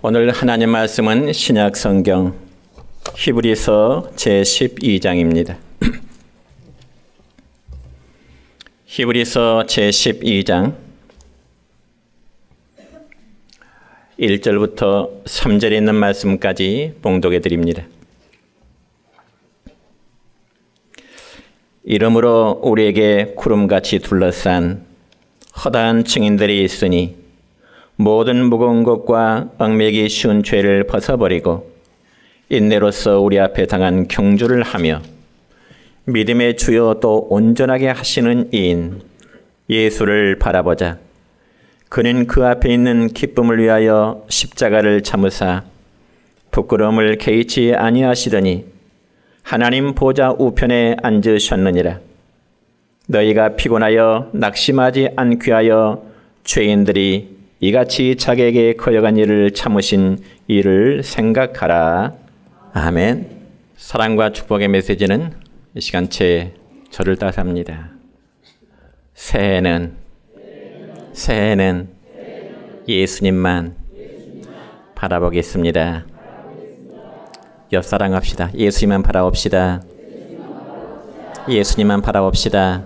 오늘 하나님 말씀은 신약 성경 히브리서 제12장입니다. 히브리서 제12장 1절부터 3절에 있는 말씀까지 봉독해 드립니다. 이러므로 우리에게 구름같이 둘러싼 허다한 증인들이 있으니 모든 무거운 것과 얽매기 쉬운 죄를 벗어버리고 인내로서 우리 앞에 당한 경주를 하며 믿음의 주요 또 온전하게 하시는 이인 예수를 바라보자. 그는 그 앞에 있는 기쁨을 위하여 십자가를 참으사 부끄러움을 개의치 아니하시더니 하나님 보좌 우편에 앉으셨느니라. 너희가 피곤하여 낙심하지 않게 하여 죄인들이 이같이 자기에게 거여간 일을 참으신 이를 생각하라. 아멘. 사랑과 축복의 메시지는 이 시간째 저를 따스합니다. 새해는 예수님만 바라보겠습니다. 옆사랑합시다. 예수님만 바라봅시다. 예수님만 바라봅시다.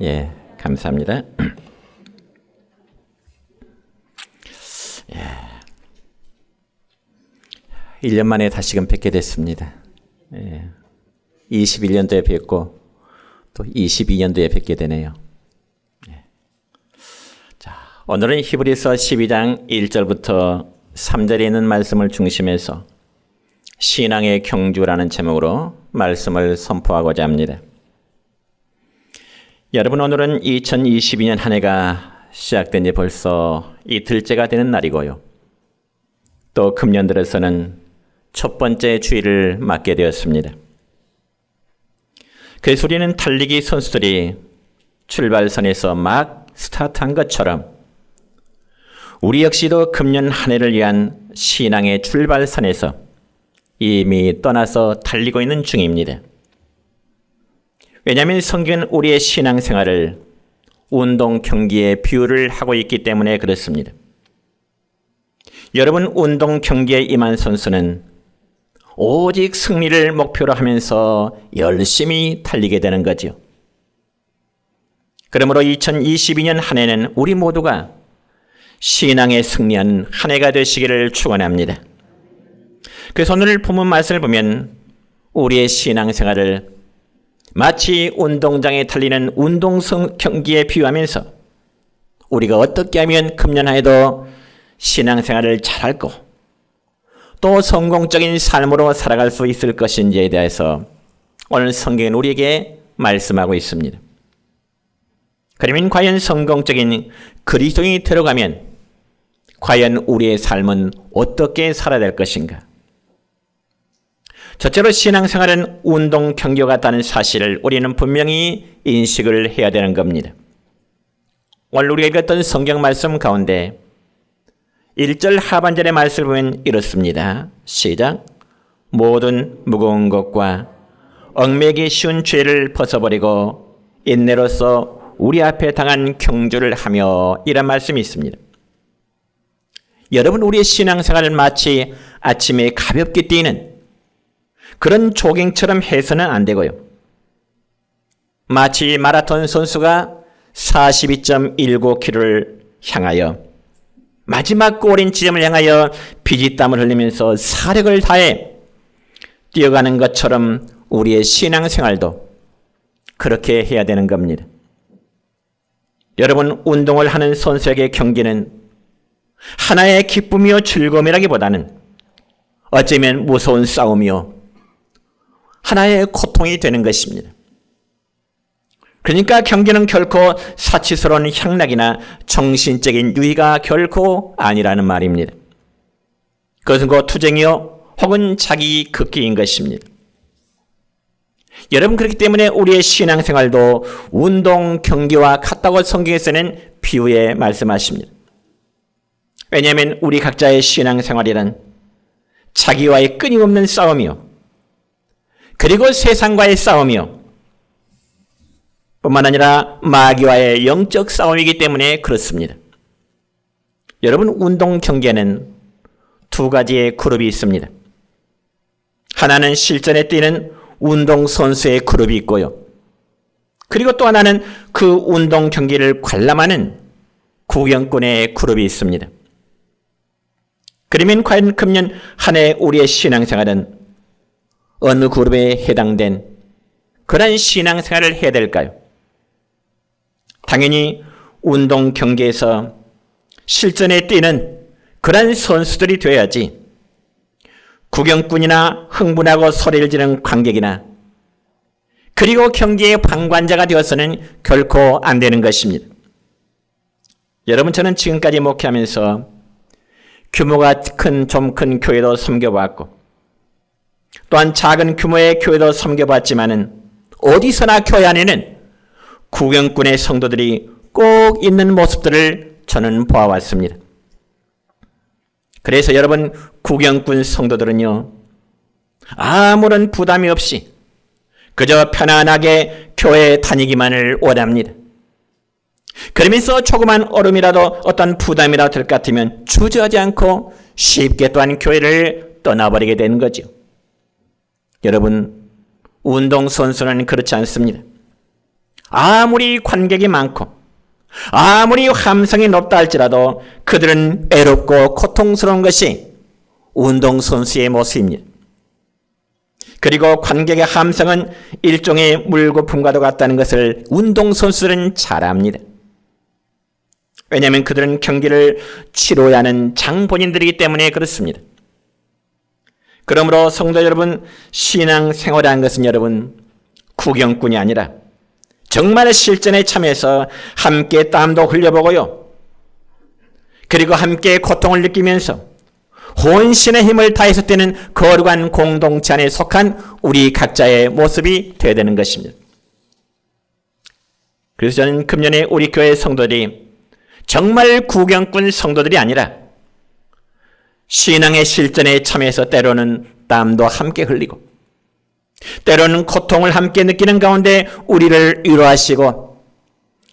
예, 감사합니다. 1년 만에 다시금 뵙게 됐습니다. 21년도에 뵙고 또 22년도에 뵙게 되네요. 자, 오늘은 히브리서 12장 1절부터 3절에 있는 말씀을 중심해서 신앙의 경주라는 제목으로 말씀을 선포하고자 합니다. 여러분, 오늘은 2022년 한 해가 시작된 지 벌써 이틀째가 되는 날이고요. 또 금년 들어서는 첫 번째 주일을 맞게 되었습니다. 그래서 우리는 달리기 선수들이 출발선에서 막 스타트한 것처럼 우리 역시도 금년 한 해를 위한 신앙의 출발선에서 이미 떠나서 달리고 있는 중입니다. 왜냐하면 성경은 우리의 신앙생활을 운동 경기에 비유를 하고 있기 때문에 그렇습니다. 여러분, 운동 경기에 임한 선수는 오직 승리를 목표로 하면서 열심히 달리게 되는 거죠. 그러므로 2022년 한 해는 우리 모두가 신앙에 승리한 한 해가 되시기를 축원합니다. 그래서 오늘 본문 말씀을 보면 우리의 신앙생활을 마치 운동장에 달리는 운동 경기에 비유하면서 우리가 어떻게 하면 금년 한 해도 신앙생활을 잘할 거 또 성공적인 삶으로 살아갈 수 있을 것인지에 대해서 오늘 성경은 우리에게 말씀하고 있습니다. 그러면 과연 성공적인 그리스도인이 되어가면 과연 우리의 삶은 어떻게 살아야 될 것인가? 첫째로 신앙생활은 운동 경기와 같다는 사실을 우리는 분명히 인식을 해야 되는 겁니다. 오늘 우리가 읽었던 성경 말씀 가운데 1절 하반절의 말씀을 보면 이렇습니다. 시작. 모든 무거운 것과 얽매기 쉬운 죄를 벗어버리고 인내로서 우리 앞에 당한 경주를 하며 이런 말씀이 있습니다. 여러분, 우리의 신앙생활을 마치 아침에 가볍게 뛰는 그런 조깅처럼 해서는 안 되고요. 마치 마라톤 선수가 42.19km를 향하여 마지막 골인 지점을 향하여 피지땀을 흘리면서 사력을 다해 뛰어가는 것처럼 우리의 신앙생활도 그렇게 해야 되는 겁니다. 여러분, 운동을 하는 선수에게 경기는 하나의 기쁨이요 즐거움이라기보다는 어쩌면 무서운 싸움이요 하나의 고통이 되는 것입니다. 그러니까 경기는 결코 사치스러운 향락이나 정신적인 유의가 결코 아니라는 말입니다. 그것은 곧 투쟁이요 혹은 자기 극기인 것입니다. 여러분, 그렇기 때문에 우리의 신앙생활도 운동 경기와 같다고 성경에서는 비유에 말씀하십니다. 왜냐하면 우리 각자의 신앙생활이란 자기와의 끊임없는 싸움이요 그리고 세상과의 싸움이요 뿐만 아니라 마귀와의 영적 싸움이기 때문에 그렇습니다. 여러분, 운동 경기에는 두 가지의 그룹이 있습니다. 하나는 실전에 뛰는 운동선수의 그룹이 있고요. 그리고 또 하나는 그 운동 경기를 관람하는 구경꾼의 그룹이 있습니다. 그러면 과연 금년 한 해 우리의 신앙생활은 어느 그룹에 해당된 그런 신앙생활을 해야 될까요? 당연히 운동 경기에서 실전에 뛰는 그런 선수들이 되어야지 구경꾼이나 흥분하고 소리를 지르는 관객이나 그리고 경기의 방관자가 되어서는 결코 안 되는 것입니다. 여러분, 저는 지금까지 목회하면서 규모가 좀 큰 교회도 섬겨봤고 또한 작은 규모의 교회도 섬겨봤지만은 어디서나 교회 안에는 구경꾼의 성도들이 꼭 있는 모습들을 저는 보아왔습니다. 그래서 여러분, 구경꾼 성도들은요, 아무런 부담이 없이 그저 편안하게 교회에 다니기만을 원합니다. 그러면서 조그만 얼음이라도 어떤 부담이라도 될 것 같으면 주저하지 않고 쉽게 또한 교회를 떠나버리게 되는 거죠. 여러분, 운동선수는 그렇지 않습니다. 아무리 관객이 많고 아무리 함성이 높다 할지라도 그들은 애롭고 고통스러운 것이 운동선수의 모습입니다. 그리고 관객의 함성은 일종의 물거품과도 같다는 것을 운동선수들은 잘 압니다. 왜냐하면 그들은 경기를 치러야 하는 장본인들이기 때문에 그렇습니다. 그러므로 성도 여러분, 신앙생활이라는 것은 여러분 구경꾼이 아니라 정말 실전에 참여해서 함께 땀도 흘려보고요. 그리고 함께 고통을 느끼면서 혼신의 힘을 다해서 뛰는 거룩한 공동체 안에 속한 우리 각자의 모습이 되어야 되는 것입니다. 그래서 저는 금년에 우리 교회 성도들이 정말 구경꾼 성도들이 아니라 신앙의 실전에 참여해서 때로는 땀도 함께 흘리고 때로는 고통을 함께 느끼는 가운데 우리를 위로하시고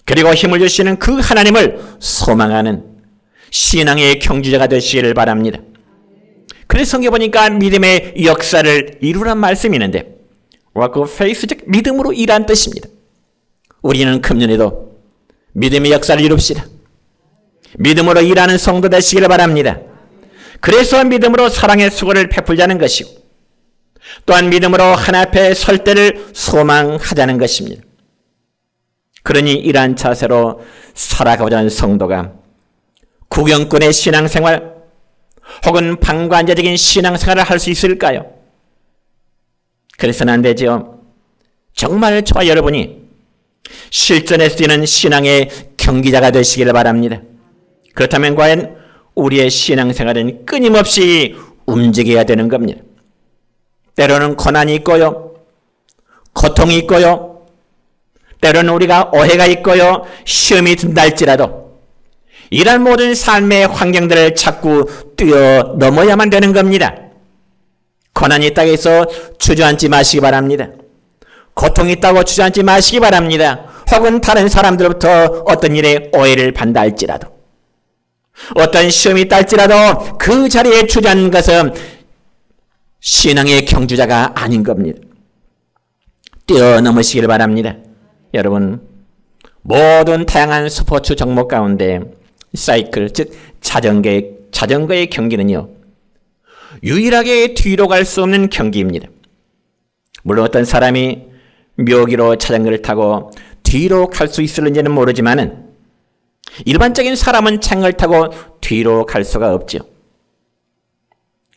그리고 힘을 주시는 그 하나님을 소망하는 신앙의 경주자가 되시기를 바랍니다. 그래서 성경 보니까 믿음의 역사를 이루란 말씀이 있는데 그 페이스, 즉 믿음으로 일한 뜻입니다. 우리는 금년에도 믿음의 역사를 이룹시다. 믿음으로 일하는 성도 되시기를 바랍니다. 그래서 믿음으로 사랑의 수고를 베풀자는 것이고 또한 믿음으로 하나님 앞에 설 때를 소망하자는 것입니다. 그러니 이러한 자세로 살아가고자 하는 성도가 구경꾼의 신앙생활 혹은 방관자적인 신앙생활을 할 수 있을까요? 그래서는 안 되죠. 정말 저와 여러분이 실전에서 뛰는 신앙의 경기자가 되시기를 바랍니다. 그렇다면 과연 우리의 신앙생활은 끊임없이 움직여야 되는 겁니다. 때로는 고난이 있고요. 고통이 있고요. 때로는 우리가 오해가 있고요. 시험이 든다 할지라도 이런 모든 삶의 환경들을 자꾸 뛰어넘어야만 되는 겁니다. 고난이 있다고 해서 주저앉지 마시기 바랍니다. 고통이 있다고 주저앉지 마시기 바랍니다. 혹은 다른 사람들로부터 어떤 일에 오해를 받는다 할지라도 어떤 시험이 있다 할지라도 그 자리에 주저앉는 것은 신앙의 경주자가 아닌 겁니다. 뛰어넘으시기를 바랍니다. 여러분, 모든 다양한 스포츠 종목 가운데 사이클, 즉 자전거의 경기는요, 유일하게 뒤로 갈 수 없는 경기입니다. 물론 어떤 사람이 묘기로 자전거를 타고 뒤로 갈 수 있을는지는 모르지만은 일반적인 사람은 자전거를 타고 뒤로 갈 수가 없죠.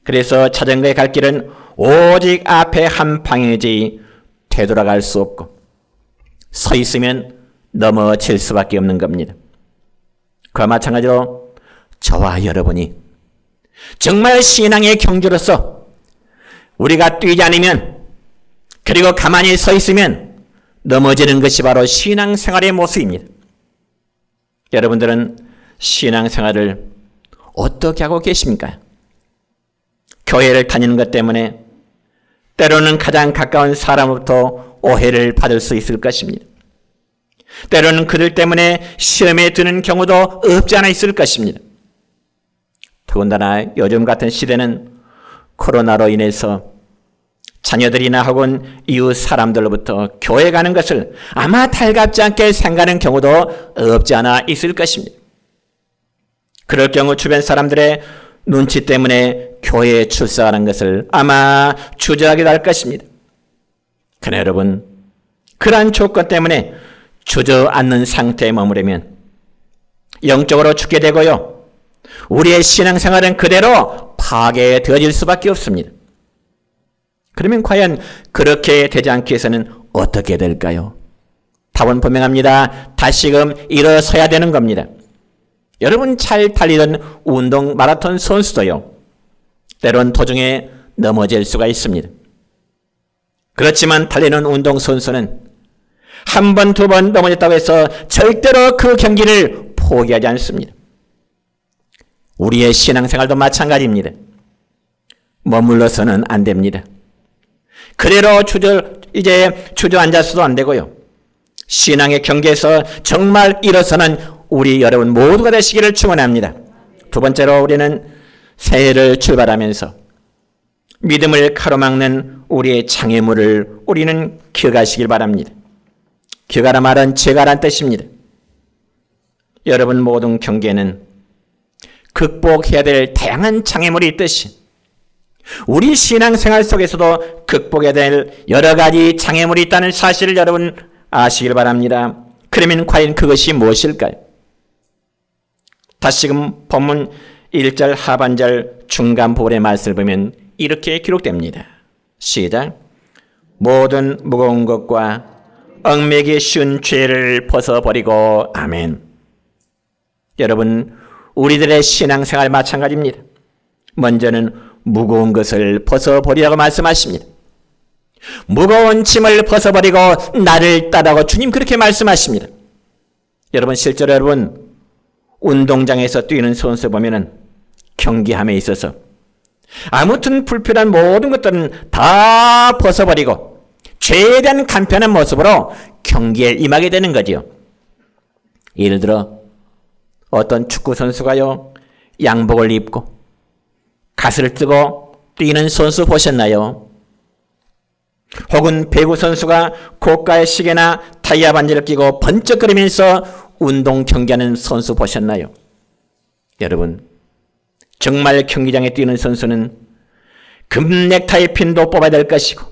그래서 자전거의 갈 길은 오직 앞에 한 방향이지 되돌아갈 수 없고 서 있으면 넘어질 수밖에 없는 겁니다. 그와 마찬가지로 저와 여러분이 정말 신앙의 경주로서 우리가 뛰지 않으면 그리고 가만히 서 있으면 넘어지는 것이 바로 신앙생활의 모습입니다. 여러분들은 신앙생활을 어떻게 하고 계십니까? 교회를 다니는 것 때문에 때로는 가장 가까운 사람으로부터 오해를 받을 수 있을 것입니다. 때로는 그들 때문에 시험에 드는 경우도 없지 않아 있을 것입니다. 더군다나 요즘 같은 시대는 코로나로 인해서 자녀들이나 혹은 이웃 사람들로부터 교회 가는 것을 아마 달갑지 않게 생각하는 경우도 없지 않아 있을 것입니다. 그럴 경우 주변 사람들의 눈치 때문에 교회에 출석하는 것을 아마 주저하기도 할 것입니다. 그러나 여러분, 그러한 조건 때문에 주저앉는 상태에 머무르면 영적으로 죽게 되고요, 우리의 신앙생활은 그대로 파괴되어질 수밖에 없습니다. 그러면 과연 그렇게 되지 않기 위해서는 어떻게 될까요? 답은 분명합니다. 다시금 일어서야 되는 겁니다. 여러분, 잘 달리던 운동 마라톤 선수도요, 때론 도중에 넘어질 수가 있습니다. 그렇지만 달리는 운동 선수는 한 번, 두 번 넘어졌다고 해서 절대로 그 경기를 포기하지 않습니다. 우리의 신앙생활도 마찬가지입니다. 머물러서는 안 됩니다. 그대로 주저앉아서도 안 되고요, 신앙의 경계에서 정말 일어서는 우리 여러분 모두가 되시기를 축원합니다. 두 번째로, 우리는 새해를 출발하면서 믿음을 가로막는 우리의 장애물을 우리는 기억하시길 바랍니다. 기억하라 말은 제가란 뜻입니다. 여러분 모든 경계는 극복해야 될 다양한 장애물이 있듯이 우리 신앙생활 속에서도 극복해야 될 여러 가지 장애물이 있다는 사실을 여러분 아시길 바랍니다. 그러면 과연 그것이 무엇일까요? 다시금 본문 1절 하반절 중간 부분의 말씀을 보면 이렇게 기록됩니다. 시작. 모든 무거운 것과 얽매기 쉬운 죄를 벗어버리고. 아멘. 여러분, 우리들의 신앙생활 마찬가지입니다. 먼저는 무거운 것을 벗어버리라고 말씀하십니다. 무거운 짐을 벗어버리고 나를 따라고 주님 그렇게 말씀하십니다. 여러분, 실제로 여러분 운동장에서 뛰는 선수 보면은 경기함에 있어서 아무튼 불필요한 모든 것들은 다 벗어버리고 최대한 간편한 모습으로 경기에 임하게 되는 거지요. 예를 들어 어떤 축구 선수가요, 양복을 입고 갓을 뜨고 뛰는 선수 보셨나요? 혹은 배구 선수가 고가의 시계나 타이어 반지를 끼고 번쩍거리면서 운동 경기하는 선수 보셨나요? 여러분, 정말 경기장에 뛰는 선수는 금 넥타이 핀도 뽑아야 될 것이고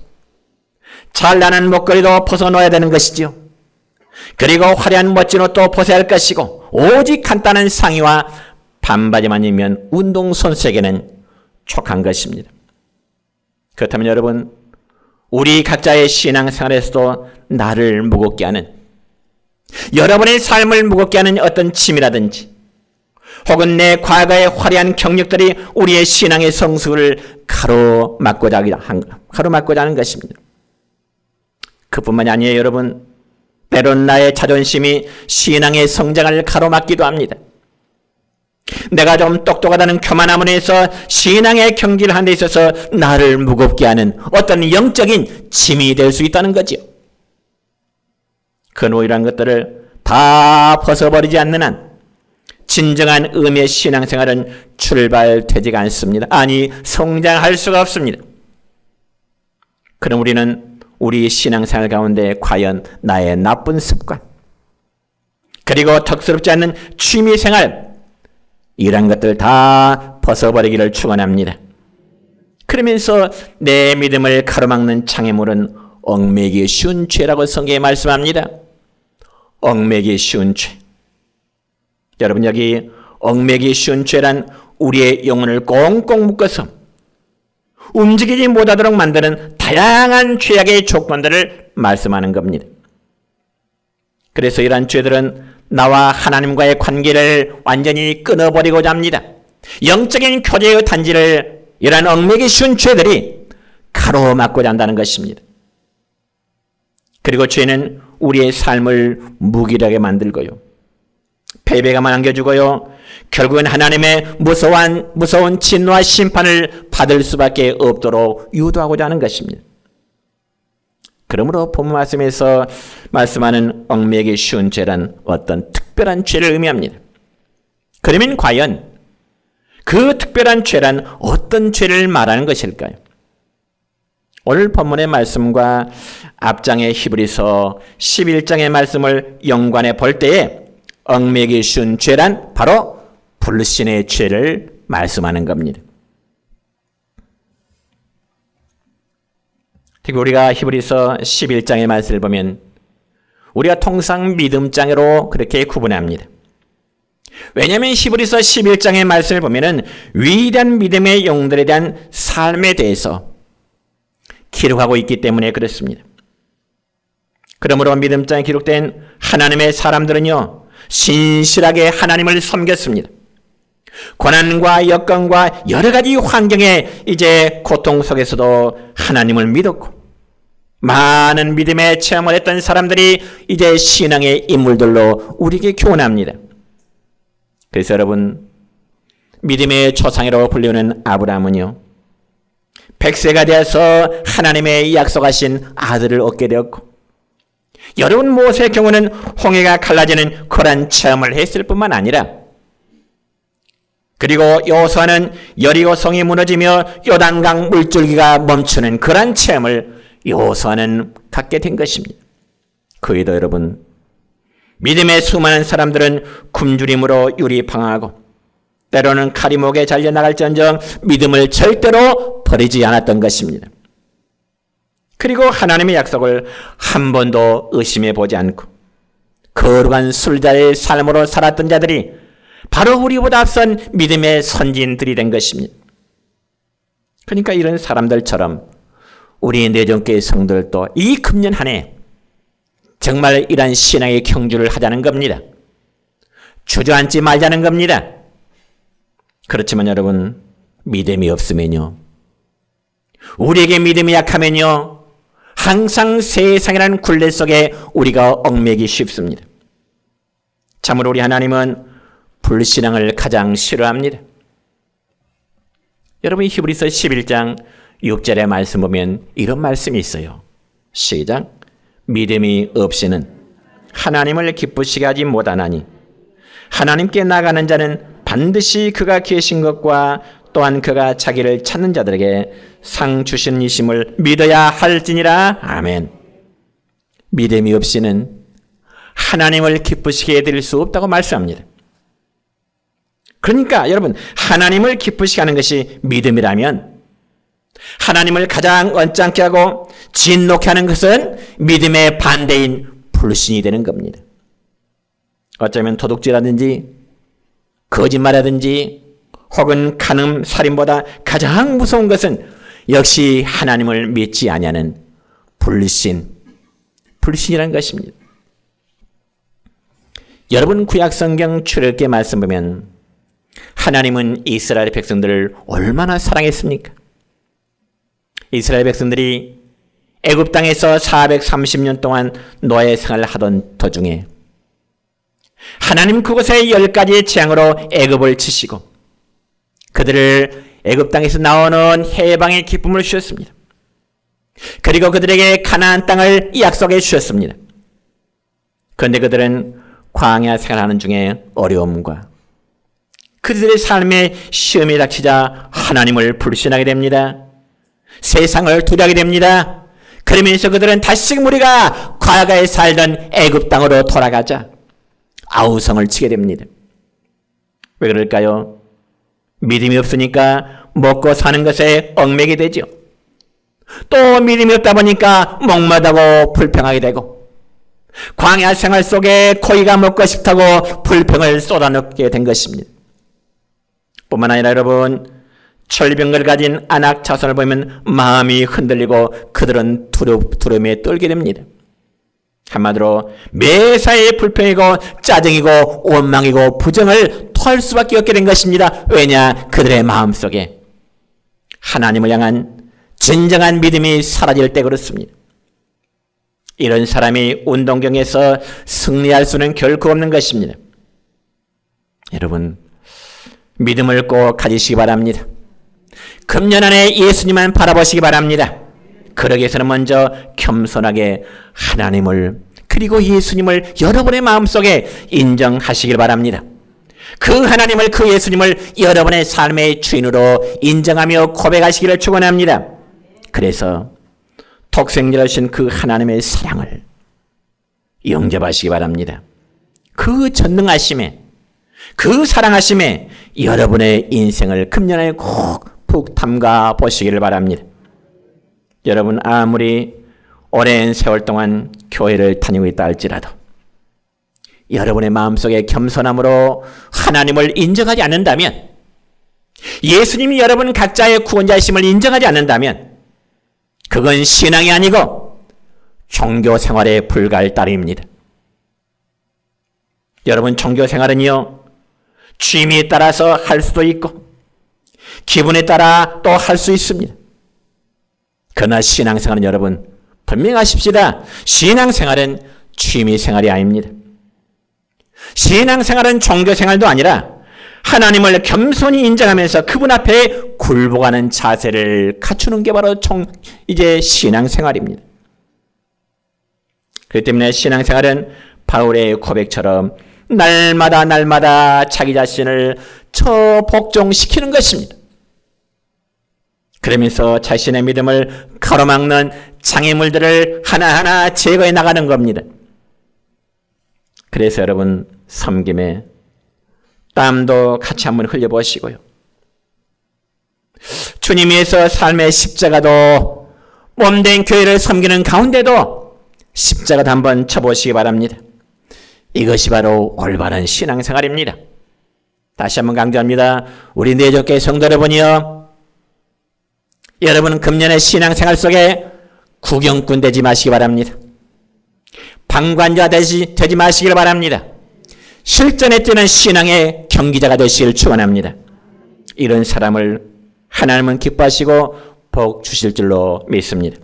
잘나는 목걸이도 벗어놓아야 되는 것이지요. 그리고 화려한 멋진 옷도 벗어야 할 것이고 오직 간단한 상의와 반바지만 입으면 운동선수에게는 촉한 것입니다. 그렇다면 여러분, 우리 각자의 신앙생활에서도 나를 무겁게 하는, 여러분의 삶을 무겁게 하는 어떤 짐이라든지 혹은 내 과거의 화려한 경력들이 우리의 신앙의 성숙을 가로막고자 하는 것입니다. 그뿐만이 아니에요. 여러분, 때론 나의 자존심이 신앙의 성장을 가로막기도 합니다. 내가 좀 똑똑하다는 교만함으로 해서 신앙의 경기를 하는 데 있어서 나를 무겁게 하는 어떤 영적인 짐이 될 수 있다는 거지요. 그 노이란 것들을 다 벗어버리지 않는 한 진정한 의미의 신앙생활은 출발되지가 않습니다. 아니, 성장할 수가 없습니다. 그럼 우리는 우리 신앙생활 가운데 과연 나의 나쁜 습관, 그리고 덕스럽지 않는 취미생활, 이런 것들 다 벗어버리기를 축원합니다. 그러면서 내 믿음을 가로막는 장애물은 얽매기 쉬운 죄라고 성경에 말씀합니다. 얽매기 쉬운 죄. 여러분, 여기 얽매기 쉬운 죄란 우리의 영혼을 꽁꽁 묶어서 움직이지 못하도록 만드는 다양한 죄악의 조건들을 말씀하는 겁니다. 그래서 이러한 죄들은 나와 하나님과의 관계를 완전히 끊어버리고자 합니다. 영적인 교제의 단지를 이러한 얽매기 쉬운 죄들이 가로막고자 한다는 것입니다. 그리고 죄는 우리의 삶을 무기력하게 만들고요, 패배감만 안겨주고요, 결국은 하나님의 무서운 진노와 심판을 받을 수밖에 없도록 유도하고자 하는 것입니다. 그러므로 본문 말씀에서 말씀하는 얽매기 쉬운 죄란 어떤 특별한 죄를 의미합니다. 그러면 과연 그 특별한 죄란 어떤 죄를 말하는 것일까요? 오늘 본문의 말씀과 앞장의 히브리서 11장의 말씀을 연관해 볼 때에 얽매기 쉬운 죄란 바로 불신의 죄를 말씀하는 겁니다. 특히 우리가 히브리서 11장의 말씀을 보면 우리가 통상 믿음장으로 그렇게 구분합니다. 왜냐하면 히브리서 11장의 말씀을 보면 위대한 믿음의 영웅들에 대한 삶에 대해서 기록하고 있기 때문에 그렇습니다. 그러므로 믿음장에 기록된 하나님의 사람들은요, 신실하게 하나님을 섬겼습니다. 고난과 여건과 여러 가지 환경에 이제 고통 속에서도 하나님을 믿었고, 많은 믿음의 체험을 했던 사람들이 이제 신앙의 인물들로 우리에게 교훈합니다. 그래서 여러분, 믿음의 조상이라고 불리는 아브라함은요, 100세가 되어서 하나님의 약속하신 아들을 얻게 되었고, 여러분 모세의 경우는 홍해가 갈라지는 그런 체험을 했을 뿐만 아니라, 그리고 여호수아는 여리고성이 무너지며 요단강 물줄기가 멈추는 그런 체험을 여호수아는 갖게 된 것입니다. 그 외에도 여러분, 믿음의 수많은 사람들은 굶주림으로 유리방황하고 때로는 칼이 목에 잘려나갈지언정 믿음을 절대로 버리지 않았던 것입니다. 그리고 하나님의 약속을 한 번도 의심해 보지 않고 거룩한 술자의 삶으로 살았던 자들이 바로 우리보다 앞선 믿음의 선진들이 된 것입니다. 그러니까 이런 사람들처럼 우리 내정교회 성도들도 이 금년 한 해 정말 이러한 신앙의 경주를 하자는 겁니다. 주저앉지 말자는 겁니다. 그렇지만 여러분, 믿음이 없으면요, 우리에게 믿음이 약하면요, 항상 세상이라는 굴레 속에 우리가 얽매기 쉽습니다. 참으로 우리 하나님은 불신앙을 가장 싫어합니다. 여러분, 히브리서 11장 6절의 말씀 보면 이런 말씀이 있어요. 시작. 믿음이 없이는 하나님을 기쁘시게 하지 못하나니 하나님께 나가는 자는 반드시 그가 계신 것과 또한 그가 자기를 찾는 자들에게 상 주시는 이심을 믿어야 할지니라. 아멘. 믿음이 없이는 하나님을 기쁘시게 해드릴 수 없다고 말씀합니다. 그러니까 여러분, 하나님을 기쁘시게 하는 것이 믿음이라면 하나님을 가장 언짢게 하고 진노케 하는 것은 믿음의 반대인 불신이 되는 겁니다. 어쩌면 도둑질하든지 거짓말하든지 혹은 간음, 살인보다 가장 무서운 것은 역시 하나님을 믿지 아니하는 불신이라는 것입니다. 여러분, 구약성경 출애굽기 말씀 보면 하나님은 이스라엘 백성들을 얼마나 사랑했습니까? 이스라엘 백성들이 애굽 땅에서 430년 동안 노예 생활을 하던 도중에 하나님 그곳에 10가지의 재앙으로 애굽을 치시고 그들을 애굽 땅에서 나오는 해방의 기쁨을 주셨습니다. 그리고 그들에게 가나안 땅을 약속해 주셨습니다. 그런데 그들은 광야 생활하는 중에 어려움과 그들의 삶에 시험이 닥치자 하나님을 불신하게 됩니다. 세상을 두려하게 됩니다. 그러면서 그들은 다시 우리가 과거에 살던 애굽 땅으로 돌아가자 아우성을 치게 됩니다. 왜 그럴까요? 믿음이 없으니까 먹고 사는 것에 얽매게 되죠. 또 믿음이 없다 보니까 목마르다고 불평하게 되고 광야 생활 속에 고기가 먹고 싶다고 불평을 쏟아넣게 된 것입니다. 뿐만 아니라 여러분, 철병을 가진 아낙 자손을 보면 마음이 흔들리고 그들은 두려움에 떨게 됩니다. 한마디로 매사에 불평이고 짜증이고 원망이고 부정을 토할 수밖에 없게 된 것입니다. 왜냐? 그들의 마음속에 하나님을 향한 진정한 믿음이 사라질 때 그렇습니다. 이런 사람이 운동경에서 승리할 수는 결코 없는 것입니다. 여러분, 믿음을 꼭 가지시기 바랍니다. 금년 안에 예수님만 바라보시기 바랍니다. 그러기 위해서는 먼저 겸손하게 하나님을 그리고 예수님을 여러분의 마음속에 인정하시길 바랍니다. 그 하나님을, 그 예수님을 여러분의 삶의 주인으로 인정하며 고백하시기를 축원합니다. 그래서 독생자이신 그 하나님의 사랑을 영접하시기 바랍니다. 그 전능하심에, 그 사랑하심에 여러분의 인생을 금년에 꼭 푹 담가 보시기를 바랍니다. 여러분 아무리 오랜 세월 동안 교회를 다니고 있다 할지라도 여러분의 마음속에 겸손함으로 하나님을 인정하지 않는다면, 예수님이 여러분 각자의 구원자이심을 인정하지 않는다면 그건 신앙이 아니고 종교 생활에 불과할 따름입니다. 여러분 종교 생활은요, 취미에 따라서 할 수도 있고 기분에 따라 또 할 수 있습니다. 그러나 신앙생활은 여러분 분명하십시다. 신앙생활은 취미생활이 아닙니다. 신앙생활은 종교생활도 아니라 하나님을 겸손히 인정하면서 그분 앞에 굴복하는 자세를 갖추는 게 바로 이제 신앙생활입니다. 그렇기 때문에 신앙생활은 바울의 고백처럼 날마다 자기 자신을 복종시키는 것입니다. 그러면서 자신의 믿음을 가로막는 장애물들을 하나하나 제거해 나가는 겁니다. 그래서 여러분 섬김에 땀도 같이 한번 흘려보시고요. 주님 위해서 삶의 십자가도 몸된 교회를 섬기는 가운데도 십자가도 한번 쳐보시기 바랍니다. 이것이 바로 올바른 신앙생활입니다. 다시 한번 강조합니다. 우리 내적교회 성도 여러분이요, 여러분 금년의 신앙생활 속에 구경꾼 되지 마시기 바랍니다. 방관자 되지 마시길 바랍니다. 실전에 뛰는 신앙의 경기자가 되시길 축원합니다. 이런 사람을 하나님은 기뻐하시고 복 주실 줄로 믿습니다.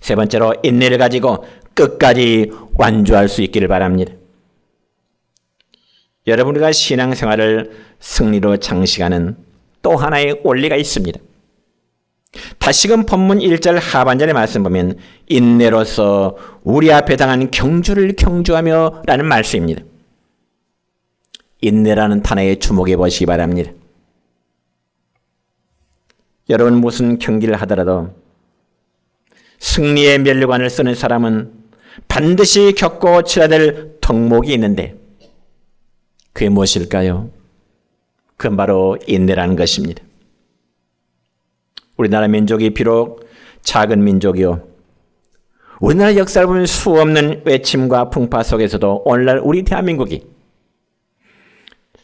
세 번째로 인내를 가지고 끝까지 완주할 수 있기를 바랍니다. 여러분, 우리가 신앙생활을 승리로 장식하는 또 하나의 원리가 있습니다. 다시금 본문 1절 하반절의 말씀 보면 인내로서 우리 앞에 당한 경주를 경주하며 라는 말씀입니다. 인내라는 단어에 주목해 보시기 바랍니다. 여러분 무슨 경기를 하더라도 승리의 면류관을 쓰는 사람은 반드시 겪고 치러야 될 덕목이 있는데 그게 무엇일까요? 그건 바로 인내라는 것입니다. 우리나라 민족이 비록 작은 민족이요, 우리나라 역사를 보면 수없는 외침과 풍파 속에서도 오늘날 우리 대한민국이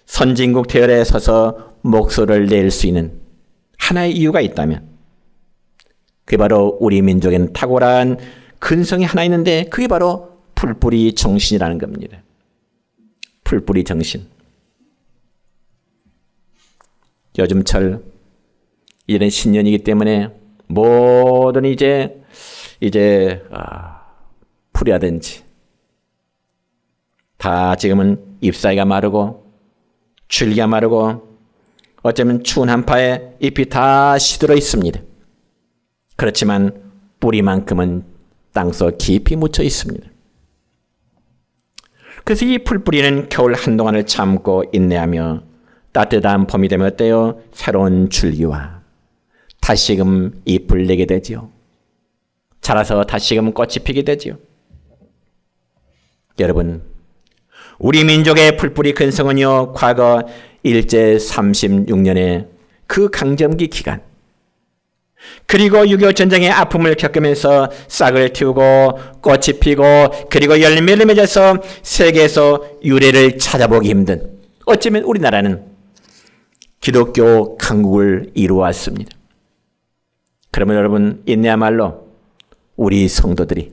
선진국 대열에 서서 목소리를 낼 수 있는 하나의 이유가 있다면 그게 바로 우리 민족에는 탁월한 근성이 하나 있는데 그게 바로 풀뿌리 정신이라는 겁니다. 풀뿌리 정신. 요즘철 이런 신년이기 때문에 모든 이제 풀이라든지 다 지금은 잎사귀가 마르고 줄기가 마르고 어쩌면 추운 한파에 잎이 다 시들어 있습니다. 그렇지만 뿌리만큼은 땅속 깊이 묻혀 있습니다. 그래서 이 풀뿌리는 겨울 한동안을 참고 인내하며 따뜻한 봄이 되면 어때요? 새로운 줄기와 다시금 잎을 내게 되지요. 자라서 다시금 꽃이 피게 되지요. 여러분, 우리 민족의 풀뿌리 근성은요, 과거 일제 36년의 그 강점기 기간, 그리고 6.25 전쟁의 아픔을 겪으면서 싹을 틔우고 꽃이 피고 그리고 열매를 맺어서 세계에서 유래를 찾아보기 힘든, 어쩌면 우리나라는 기독교 강국을 이루어왔습니다. 그러면 여러분, 인내야말로 우리 성도들이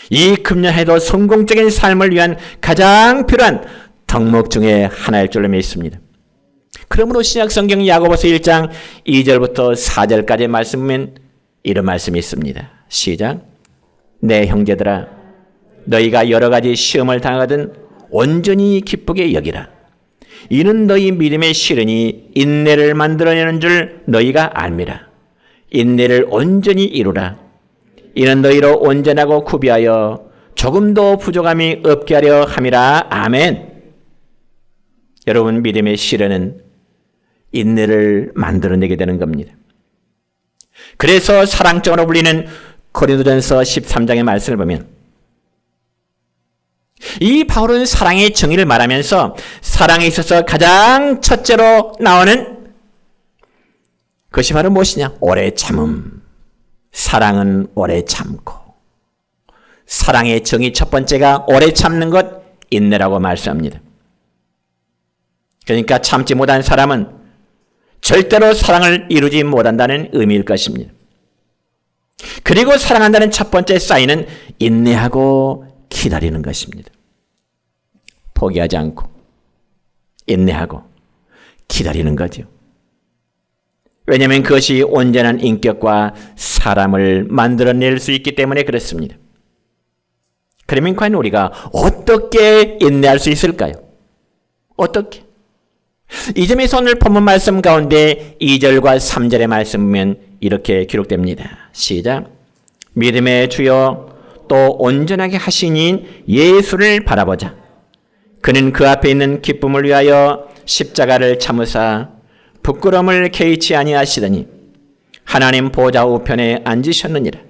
이 금년에도 성공적인 삶을 위한 가장 필요한 덕목 중에 하나일 줄로 믿습니다. 그러므로 신약성경 야고보서 1장 2절부터 4절까지의 말씀 보면 이런 말씀이 있습니다. 시작. 내 형제들아, 너희가 여러 가지 시험을 당하거든 온전히 기쁘게 여기라. 이는 너희 믿음의 시련이 인내를 만들어내는 줄 너희가 알미라. 인내를 온전히 이루라. 이는 너희로 온전하고 구비하여 조금도 부족함이 없게 하려 함이라. 아멘. 여러분, 믿음의 시련은 인내를 만들어내게 되는 겁니다. 그래서 사랑정으로 불리는 고린도전서 13장의 말씀을 보면 이 바울은 사랑의 정의를 말하면서 사랑에 있어서 가장 첫째로 나오는 그것이 바로 무엇이냐? 오래 참음. 사랑은 오래 참고. 사랑의 정의 첫 번째가 오래 참는 것, 인내라고 말씀합니다. 그러니까 참지 못한 사람은 절대로 사랑을 이루지 못한다는 의미일 것입니다. 그리고 사랑한다는 첫 번째 사인은 인내하고 기다리는 것입니다. 포기하지 않고 인내하고 기다리는 거죠. 왜냐하면 그것이 온전한 인격과 사람을 만들어낼 수 있기 때문에 그렇습니다. 그러면 과연 우리가 어떻게 인내할 수 있을까요? 어떻게? 이 점에서 오늘 본문 말씀 가운데 2절과 3절의 말씀 보면 이렇게 기록됩니다. 시작. 믿음의 주여 또 온전하게 하신 이인 예수를 바라보자. 그는 그 앞에 있는 기쁨을 위하여 십자가를 참으사 부끄러움을 개의치 아니하시더니 하나님 보좌 우편에 앉으셨느니라.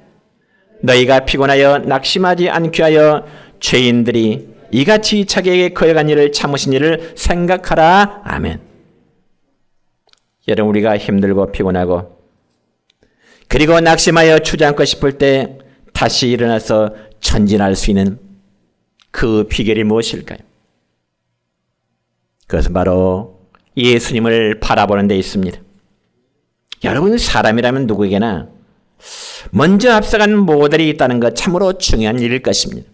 너희가 피곤하여 낙심하지 않게 하여 죄인들이 이같이 자기에게 거역한 일을 참으신 일을 생각하라. 아멘. 여러분, 우리가 힘들고 피곤하고 그리고 낙심하여 주저앉고 싶을 때 다시 일어나서 전진할 수 있는 그 비결이 무엇일까요? 그것은 바로 예수님을 바라보는 데 있습니다. 여러분, 사람이라면 누구에게나 먼저 앞서간 모델이 있다는 것 참으로 중요한 일일 것입니다.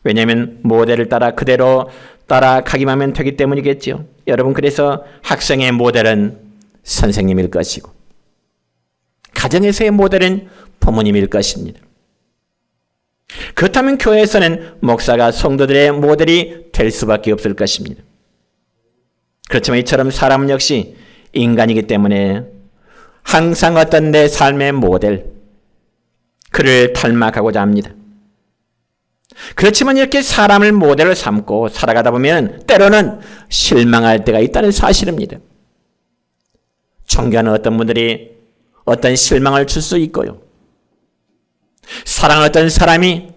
왜냐하면 모델을 따라 그대로 따라가기만 하면 되기 때문이겠죠. 여러분, 그래서 학생의 모델은 선생님일 것이고 가정에서의 모델은 부모님일 것입니다. 그렇다면 교회에서는 목사가 성도들의 모델이 될 수밖에 없을 것입니다. 그렇지만 이처럼 사람은 역시 인간이기 때문에 항상 어떤 내 삶의 모델, 그를 닮아가고자 합니다. 그렇지만 이렇게 사람을 모델로 삼고 살아가다 보면 때로는 실망할 때가 있다는 사실입니다. 존경하는 어떤 분들이 어떤 실망을 줄 수 있고요. 사랑하는 어떤 사람이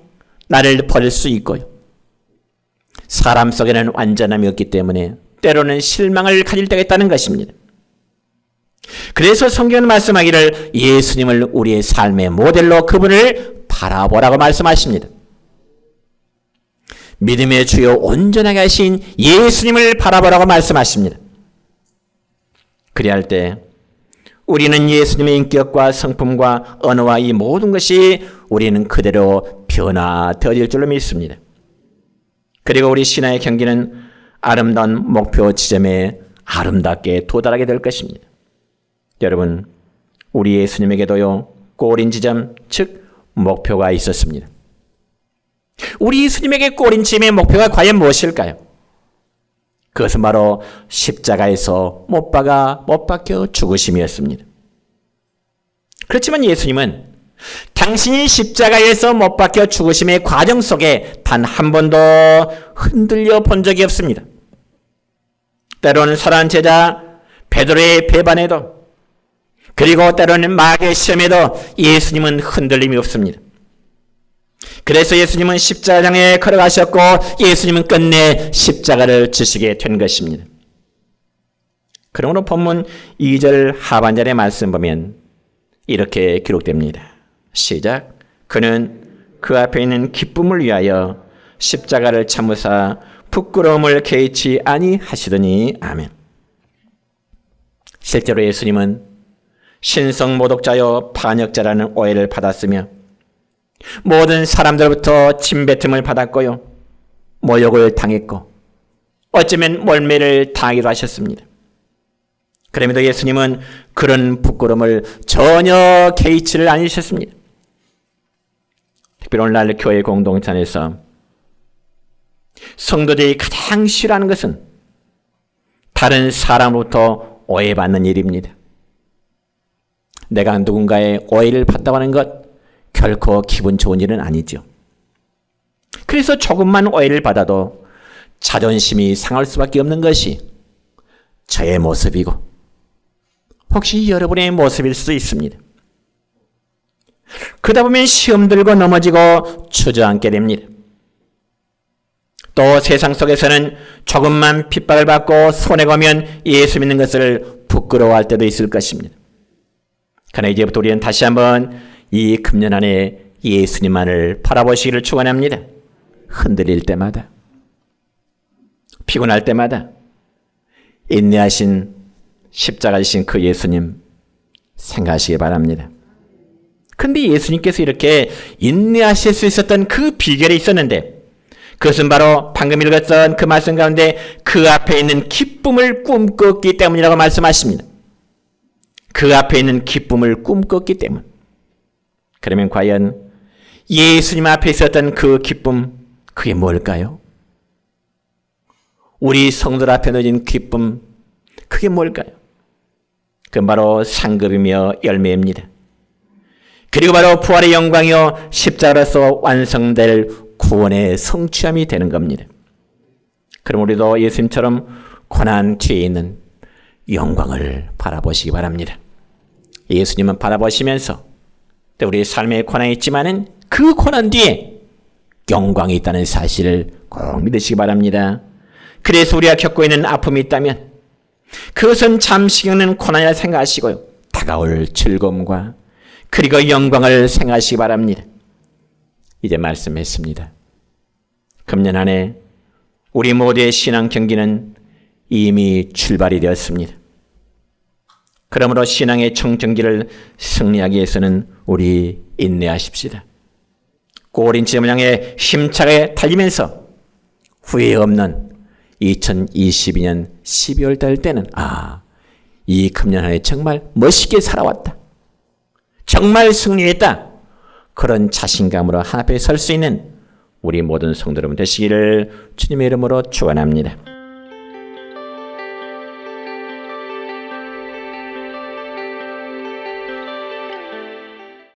나를 버릴 수 있고요. 사람 속에는 완전함이 없기 때문에 때로는 실망을 가질 때가 있다는 것입니다. 그래서 성경은 말씀하기를 예수님을 우리의 삶의 모델로 그분을 바라보라고 말씀하십니다. 믿음의 주요 온전하게 하신 예수님을 바라보라고 말씀하십니다. 그래야 할 때 우리는 예수님의 인격과 성품과 언어와 이 모든 것이 우리는 그대로 변화되어질 줄로 믿습니다. 그리고 우리 신앙의 경기는 아름다운 목표 지점에 아름답게 도달하게 될 것입니다. 여러분, 우리 예수님에게도요 꼬린 지점, 즉 목표가 있었습니다. 우리 예수님에게 꼬린 지점의 목표가 과연 무엇일까요? 그것은 바로 십자가에서 못 박혀 죽으심이었습니다. 그렇지만 예수님은 당신이 십자가에서 못 박혀 죽으심의 과정 속에 단 한 번도 흔들려 본 적이 없습니다. 때로는 사랑하는 제자 베드로의 배반에도, 그리고 때로는 마귀의 시험에도 예수님은 흔들림이 없습니다. 그래서 예수님은 십자가장에 걸어가셨고 예수님은 끝내 십자가를 지시게 된 것입니다. 그러므로 본문 2절 하반절의 말씀 보면 이렇게 기록됩니다. 시작. 그는 그 앞에 있는 기쁨을 위하여 십자가를 참으사 부끄러움을 개의치 아니하시더니. 아멘. 실제로 예수님은 신성모독자여 반역자라는 오해를 받았으며 모든 사람들로부터 침뱉음을 받았고요, 모욕을 당했고 어쩌면 멀매를 당하기도 하셨습니다. 그럼에도 예수님은 그런 부끄러움을 전혀 개의치를 않으셨습니다. 특별히 오늘날 교회 공동체에서 성도들이 가장 싫어하는 것은 다른 사람으로부터 오해받는 일입니다. 내가 누군가의 오해를 받다고 하는 것 결코 기분 좋은 일은 아니죠. 그래서 조금만 오해를 받아도 자존심이 상할 수밖에 없는 것이 저의 모습이고 혹시 여러분의 모습일 수도 있습니다. 그러다 보면 시험 들고 넘어지고 주저앉게 됩니다. 또 세상 속에서는 조금만 핍박을 받고 손해가면 예수 믿는 것을 부끄러워할 때도 있을 것입니다. 그러나 이제부터 우리는 다시 한번 이 금년 안에 예수님만을 바라보시기를 축원합니다. 흔들릴 때마다, 피곤할 때마다 인내하신 십자가 지신 그 예수님 생각하시기 바랍니다. 근데 예수님께서 이렇게 인내하실 수 있었던 그 비결이 있었는데 그것은 바로 방금 읽었던 그 말씀 가운데 그 앞에 있는 기쁨을 꿈꿨기 때문이라고 말씀하십니다. 그 앞에 있는 기쁨을 꿈꿨기 때문. 그러면 과연 예수님 앞에 있었던 그 기쁨, 그게 뭘까요? 우리 성도들 앞에 놓인 기쁨, 그게 뭘까요? 그건 바로 상급이며 열매입니다. 그리고 바로 부활의 영광이요 십자가로서 완성될 구원의 성취함이 되는 겁니다. 그럼 우리도 예수님처럼 고난 뒤에 있는 영광을 바라보시기 바랍니다. 예수님은 바라보시면서 또 우리의 삶에 고난이 있지만은 그 고난 뒤에 영광이 있다는 사실을 꼭 믿으시기 바랍니다. 그래서 우리가 겪고 있는 아픔이 있다면 그것은 잠시 겪는 고난이라 생각하시고요. 다가올 즐거움과 그리고 영광을 생각하시기 바랍니다. 이제 말씀했습니다. 금년 안에 우리 모두의 신앙 경기는 이미 출발이 되었습니다. 그러므로 신앙의 청정기를 승리하기 위해서는 우리 인내하십시다. 골인지점을 향해 힘차게 달리면서 후회 없는 2022년 12월 달 때는 이 금년 안에 정말 멋있게 살아왔다. 정말 승리했다. 그런 자신감으로 하나 앞에 설 수 있는 우리 모든 성도 여러분 되시기를 주님의 이름으로 축원합니다.